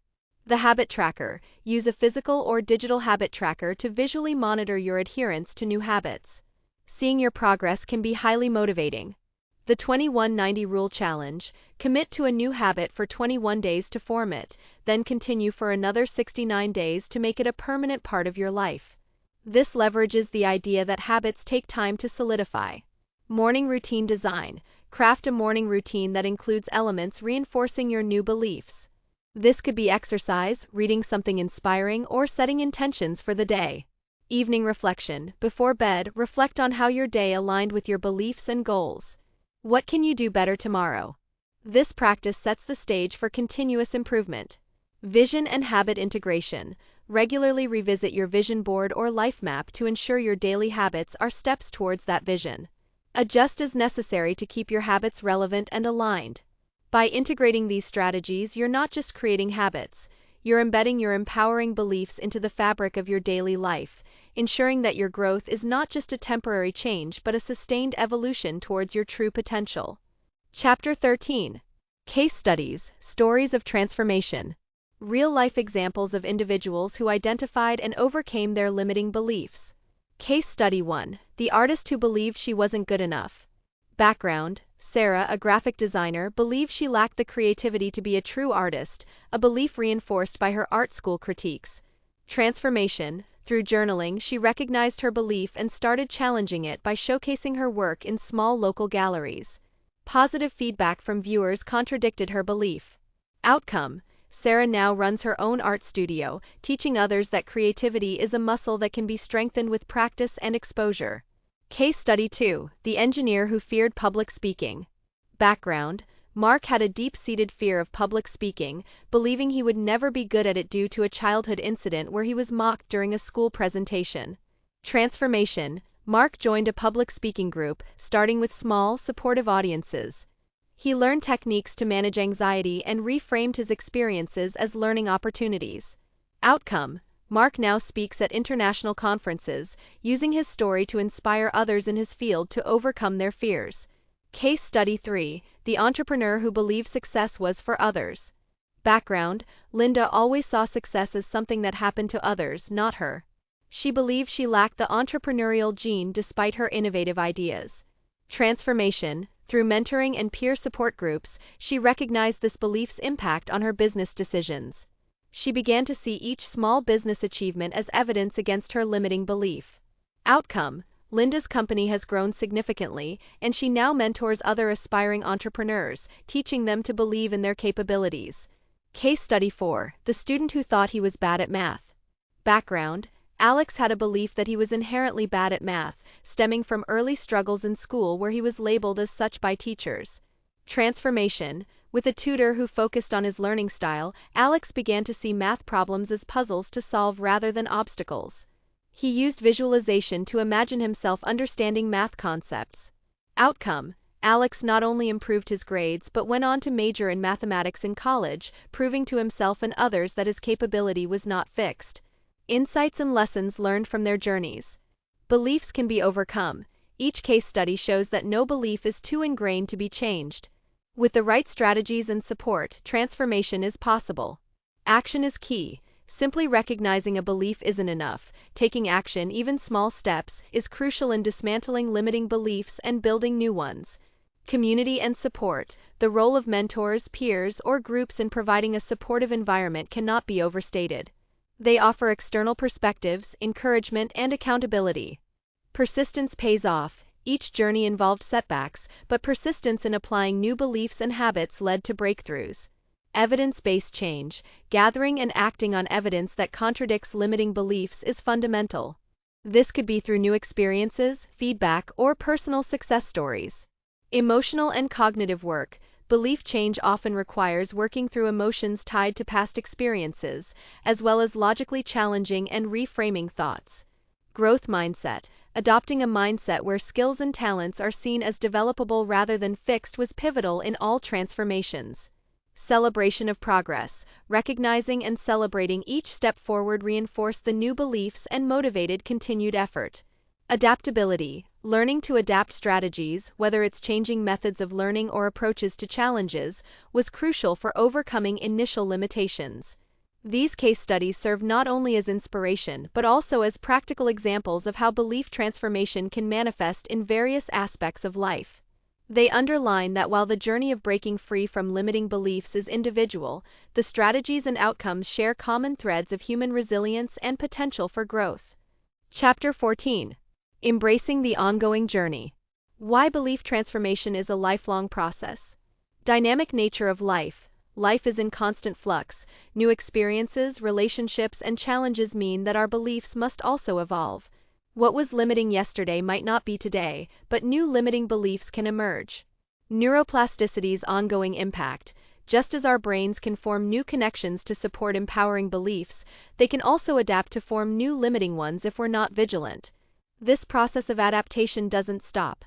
The habit tracker. Use a physical or digital habit tracker to visually monitor your adherence to new habits. Seeing your progress can be highly motivating. The 21-90 Rule Challenge. Commit to a new habit for 21 days to form it, then continue for another 69 days to make it a permanent part of your life. This leverages the idea that habits take time to solidify. Morning routine design. Craft a morning routine that includes elements reinforcing your new beliefs. This could be exercise, reading something inspiring, or setting intentions for the day. Evening reflection. Before bed, reflect on how your day aligned with your beliefs and goals. What can you do better tomorrow? This practice sets the stage for continuous improvement. Vision and habit integration. Regularly revisit your vision board or life map to ensure your daily habits are steps towards that vision. Adjust as necessary to keep your habits relevant and aligned. By integrating these strategies, you're not just creating habits, you're embedding your empowering beliefs into the fabric of your daily life, ensuring that your growth is not just a temporary change but a sustained evolution towards your true potential. Chapter 13. Case Studies, Stories of Transformation. Real-life examples of individuals who identified and overcame their limiting beliefs. Case Study 1. The artist who believed she wasn't good enough. Background. Sarah, a graphic designer, believed she lacked the creativity to be a true artist, a belief reinforced by her art school critiques. Transformation. Through journaling, she recognized her belief and started challenging it by showcasing her work in small local galleries. Positive feedback from viewers contradicted her belief. Outcome. Sarah now runs her own art studio, teaching others that creativity is a muscle that can be strengthened with practice and exposure. Case Study 2. The engineer who feared public speaking. Background. Mark had a deep-seated fear of public speaking, believing he would never be good at it due to a childhood incident where he was mocked during a school presentation. Transformation. Mark joined a public speaking group, starting with small, supportive audiences. He learned techniques to manage anxiety and reframed his experiences as learning opportunities. Outcome. Mark now speaks at international conferences, using his story to inspire others in his field to overcome their fears. Case Study 3. The entrepreneur who believed success was for others. Background. Linda always saw success as something that happened to others, not her. She believed she lacked the entrepreneurial gene despite her innovative ideas. Transformation. Through mentoring and peer support groups, she recognized this belief's impact on her business decisions. She began to see each small business achievement as evidence against her limiting belief. Outcome. Linda's company has grown significantly, and she now mentors other aspiring entrepreneurs, teaching them to believe in their capabilities. Case Study 4. The student who thought he was bad at math. Background. Alex had a belief that he was inherently bad at math, stemming from early struggles in school where he was labeled as such by teachers. Transformation. With a tutor who focused on his learning style, Alex began to see math problems as puzzles to solve rather than obstacles. He used visualization to imagine himself understanding math concepts. Outcome. Alex not only improved his grades but went on to major in mathematics in college, proving to himself and others that his capability was not fixed. Insights and lessons learned from their journeys. Beliefs can be overcome. Each case study shows that no belief is too ingrained to be changed. With the right strategies and support, transformation is possible. Action is key. Simply recognizing a belief isn't enough. Taking action, even small steps, is crucial in dismantling limiting beliefs and building new ones. Community and support. The role of mentors, peers, or groups in providing a supportive environment cannot be overstated. They offer external perspectives, encouragement, and accountability. Persistence pays off. Each journey involved setbacks, but persistence in applying new beliefs and habits led to breakthroughs. Evidence-based change. Gathering and acting on evidence that contradicts limiting beliefs is fundamental. This could be through new experiences, feedback, or personal success stories. Emotional and cognitive work. belief change often requires working through emotions tied to past experiences, as well as logically challenging and reframing thoughts. Growth mindset. Adopting a mindset where skills and talents are seen as developable rather than fixed was pivotal in all transformations. Celebration of progress. Recognizing and celebrating each step forward reinforce the new beliefs and motivated continued effort. Adaptability. Learning to adapt strategies, whether it's changing methods of learning or approaches to challenges, was crucial for overcoming initial limitations. These case studies serve not only as inspiration but also as practical examples of how belief transformation can manifest in various aspects of life. They underline that while the journey of breaking free from limiting beliefs is individual, the strategies and outcomes share common threads of human resilience and potential for growth. Chapter 14. Embracing the ongoing journey. Why belief transformation is a lifelong process. Dynamic nature of life. Life is in constant flux. New experiences, relationships, and challenges mean that our beliefs must also evolve. What was limiting yesterday might not be today, but new limiting beliefs can emerge. Neuroplasticity's ongoing impact. Just as our brains can form new connections to support empowering beliefs, they can also adapt to form new limiting ones if we're not vigilant. This process of adaptation doesn't stop.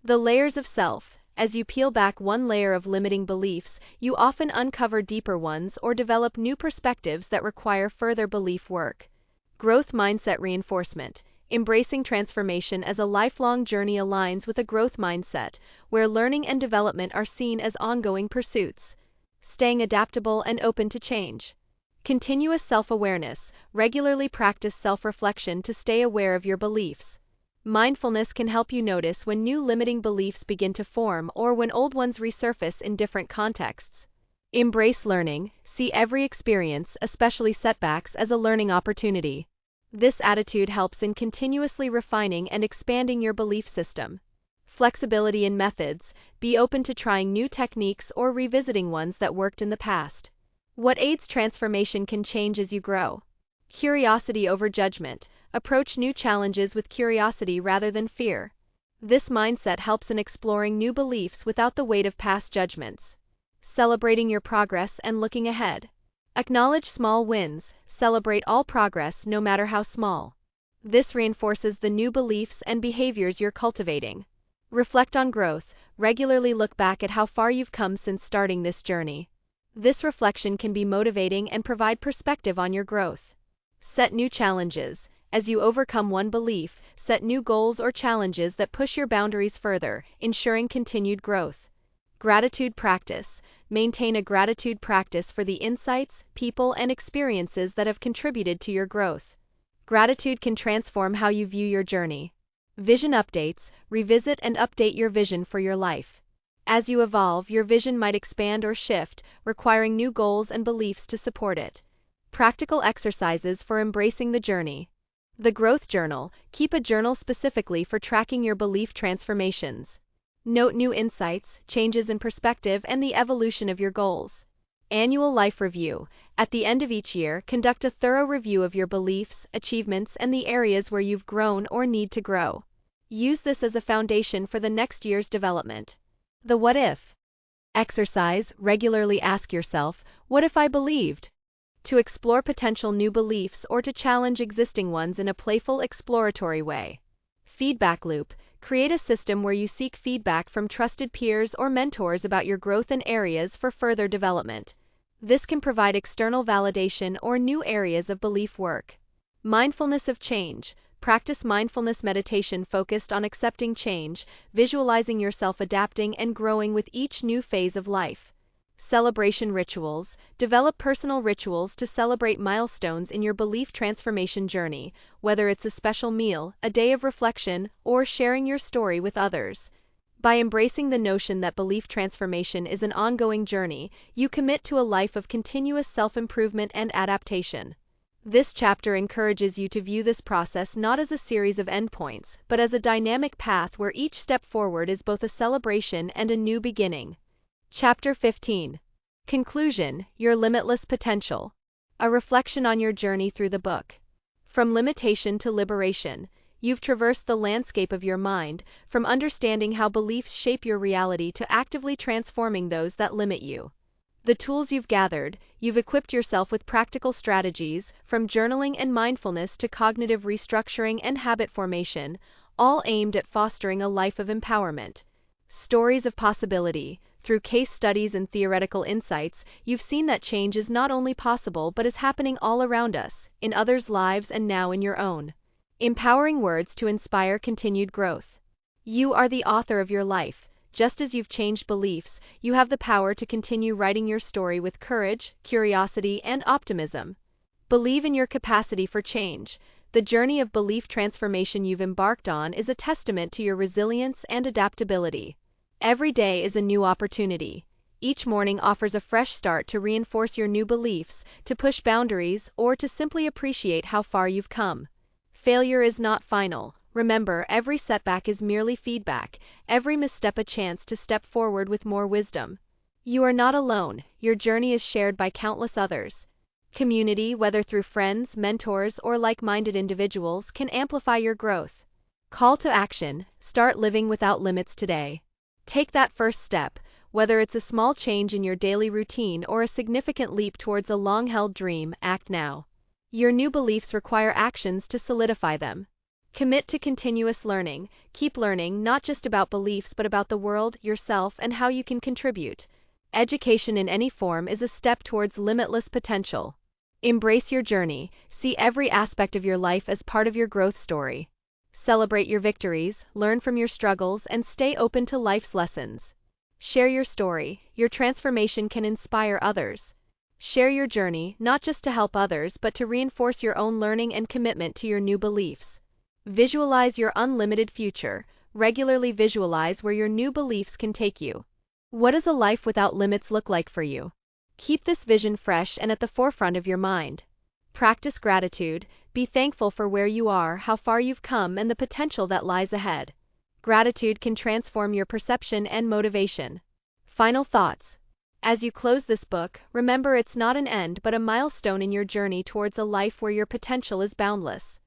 The layers of self. As you peel back one layer of limiting beliefs, you often uncover deeper ones or develop new perspectives that require further belief work. Growth mindset reinforcement. Embracing transformation as a lifelong journey aligns with a growth mindset, where learning and development are seen as ongoing pursuits. Staying adaptable and open to change. Continuous self-awareness. Regularly practice self-reflection to stay aware of your beliefs. Mindfulness can help you notice when new limiting beliefs begin to form or when old ones resurface in different contexts. Embrace learning. See every experience, especially setbacks, as a learning opportunity. This attitude helps in continuously refining and expanding your belief system. Flexibility in methods. Be open to trying new techniques or revisiting ones that worked in the past. What aids transformation can change as you grow. Curiosity over judgment. Approach new challenges with curiosity rather than fear. This mindset helps in exploring new beliefs without the weight of past judgments. Celebrating your progress and looking ahead. Acknowledge small wins. Celebrate all progress, no matter how small. This reinforces the new beliefs and behaviors you're cultivating. Reflect on growth. Regularly look back at how far you've come since starting this journey. This reflection can be motivating and provide perspective on your growth. Set new challenges. As you overcome one belief, set new goals or challenges that push your boundaries further, ensuring continued growth. Gratitude practice. Maintain a gratitude practice for the insights, people, and experiences that have contributed to your growth. Gratitude can transform how you view your journey. Vision updates. Revisit and update your vision for your life. As you evolve, your vision might expand or shift, requiring new goals and beliefs to support it. Practical exercises for embracing the journey. The Growth Journal. Keep a journal specifically for tracking your belief transformations. Note new insights, changes in perspective, and the evolution of your goals. Annual Life Review. At the end of each year, conduct a thorough review of your beliefs, achievements, and the areas where you've grown or need to grow. Use this as a foundation for the next year's development. The What If exercise. Regularly ask yourself, what if I believed? To explore potential new beliefs or to challenge existing ones in a playful, exploratory way. Feedback loop. Create a system where you seek feedback from trusted peers or mentors about your growth and areas for further development. This can provide external validation or new areas of belief work. Mindfulness of change. Practice mindfulness meditation focused on accepting change, visualizing yourself adapting and growing with each new phase of life. Celebration rituals. Develop personal rituals to celebrate milestones in your belief transformation journey, whether it's a special meal, a day of reflection, or sharing your story with others. By embracing the notion that belief transformation is an ongoing journey, you commit to a life of continuous self-improvement and adaptation. This chapter encourages you to view this process not as a series of endpoints, but as a dynamic path where each step forward is both a celebration and a new beginning. Chapter 15. Conclusion: Your Limitless Potential. A reflection on your journey through the book. From limitation to liberation. You've traversed the landscape of your mind, from understanding how beliefs shape your reality to actively transforming those that limit you. The tools you've gathered, you've equipped yourself with practical strategies, from journaling and mindfulness to cognitive restructuring and habit formation, all aimed at fostering a life of empowerment. Stories of possibility. Through case studies and theoretical insights, you've seen that change is not only possible but is happening all around us, in others' lives and now in your own. Empowering words to inspire continued growth. You are the author of your life. Just as you've changed beliefs, you have the power to continue writing your story with courage, curiosity, and optimism. Believe in your capacity for change. The journey of belief transformation you've embarked on is a testament to your resilience and adaptability. Every day is a new opportunity. Each morning offers a fresh start to reinforce your new beliefs, to push boundaries, or to simply appreciate how far you've come. Failure is not final. Remember, every setback is merely feedback, every misstep a chance to step forward with more wisdom. You are not alone. Your journey is shared by countless others. Community, whether through friends, mentors, or like-minded individuals, can amplify your growth. Call to action. Start living without limits today. Take that first step, whether it's a small change in your daily routine or a significant leap towards a long-held dream. Act now. Your new beliefs require actions to solidify them. Commit to continuous learning. Keep learning not just about beliefs but about the world, yourself, and how you can contribute. Education in any form is a step towards limitless potential. Embrace your journey. See every aspect of your life as part of your growth story. Celebrate your victories, learn from your struggles, and stay open to life's lessons. Share your story. Your transformation can inspire others. Share your journey, not just to help others but to reinforce your own learning and commitment to your new beliefs. Visualize your unlimited future. Regularly visualize where your new beliefs can take you. What does a life without limits look like for you? Keep this vision fresh and at the forefront of your mind. Practice gratitude. Be thankful for where you are, how far you've come, and the potential that lies ahead. Gratitude can transform your perception and motivation. Final thoughts. As you close this book, remember it's not an end but a milestone in your journey towards a life where your potential is boundless.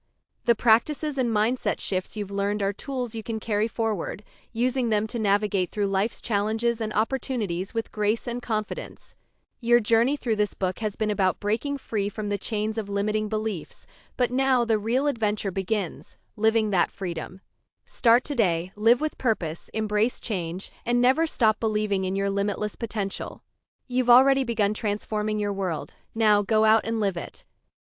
The practices and mindset shifts you've learned are tools you can carry forward, using them to navigate through life's challenges and opportunities with grace and confidence. Your journey through this book has been about breaking free from the chains of limiting beliefs, but now the real adventure begins, living that freedom. Start today, live with purpose, embrace change, and never stop believing in your limitless potential. You've already begun transforming your world. Now go out and live it.